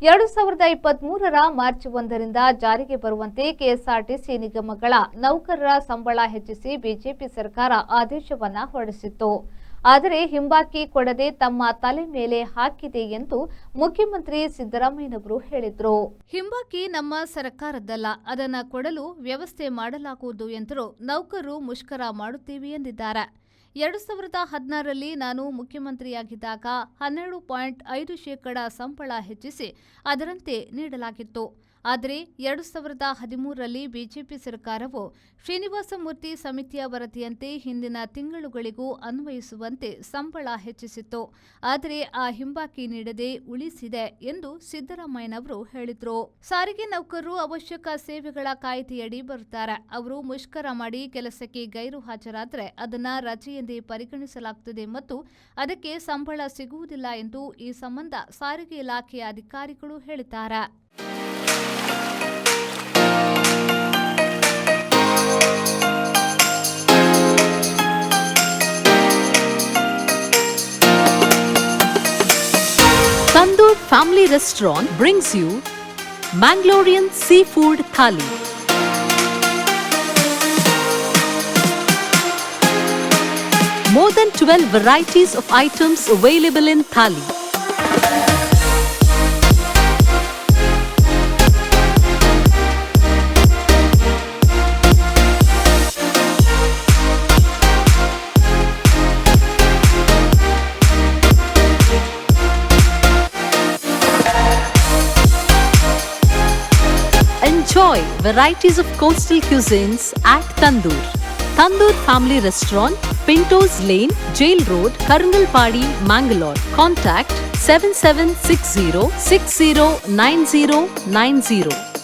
2023ರ March 1ರಿಂದ ಜಾರಿಗೆ ಬರುವಂತೆ KSRTC ನಿಗಮಗಳ ನೌಕರರ ಸಂಬಳ ಹೆಚ್ಚಿಸಿ ಬಿಜೆಪಿ ಸರ್ಕಾರ ಆದೇಶವನ್ನ ಹೊರಡಿಸಿತ್ತು. ಆದರೆ ಹಿಂಬಾಕಿ ಕೊಡದೆ ತಮ್ಮ ತಲೆ ಮೇಲೆ ಹಾಕಿದೆ ಎಂದು ಮುಖ್ಯಮಂತ್ರಿ ಸಿದ್ದರಾಮಯ್ಯನವರು ಹೇಳಿದರು. ಹಿಂಬಾಕಿ ನಮ್ಮ ಸರ್ಕಾರದ್ದಲ್ಲ, ಅದನ್ನು ಕೊಡಲು ವ್ಯವಸ್ಥೆ ಮಾಡಲಾಗುವುದು ಎಂದರು. ನೌಕರರು ಮುಷ್ಕರ ಮಾಡುತ್ತೇವೆ ಎಂದಿದ್ದಾರೆ. 2016ರಲ್ಲಿ ನಾನು ಮುಖ್ಯಮಂತ್ರಿಯಾಗಿದ್ದಾಗ 12.5% ಸಂಬಳ ಹೆಚ್ಚಿಸಿ ಅದರಂತೆ ನೀಡಲಾಗಿತ್ತು. ಆದರೆ 2013ರಲ್ಲಿ ಬಿಜೆಪಿ ಸರ್ಕಾರವು ಶ್ರೀನಿವಾಸ ಮೂರ್ತಿ ಸಮಿತಿಯ ವರದಿಯಂತೆ ಹಿಂದಿನ ತಿಂಗಳುಗಳಿಗೂ ಅನ್ವಯಿಸುವಂತೆ ಸಂಬಳ ಹೆಚ್ಚಿಸಿತ್ತು. ಆದರೆ ಆ ಹಿಂಬಾಕಿ ನೀಡದೆ ಉಳಿಸಿದೆ ಎಂದು ಸಿದ್ದರಾಮಯ್ಯನವರು ಹೇಳಿದರು. ಸಾರಿಗೆ ನೌಕರರು ಅವಶ್ಯಕ ಸೇವೆಗಳ ಕಾಯ್ದೆಯಡಿ ಬರುತ್ತಾರೆ. ಅವರು ಮುಷ್ಕರ ಮಾಡಿ ಕೆಲಸಕ್ಕೆ ಗೈರು ಹಾಜರಾದರೆ ಅದನ್ನು ರಜೆ ಎಂದೇ ಪರಿಗಣಿಸಲಾಗುತ್ತದೆ ಮತ್ತು ಅದಕ್ಕೆ ಸಂಬಳ ಸಿಗುವುದಿಲ್ಲ ಎಂದು ಈ ಸಂಬಂಧ ಸಾರಿಗೆ ಇಲಾಖೆಯ ಅಧಿಕಾರಿಗಳು ಹೇಳಿದ್ದಾರೆ. Tandoor Family Restaurant brings you Mangalorean Seafood Thali. More than 12 varieties of items available in Thali. Enjoy varieties of coastal cuisines at Tandoor. Tandoor Family Restaurant, Pintos Lane, Jail Road, Karangalpadi, Mangalore. Contact 7760 609090.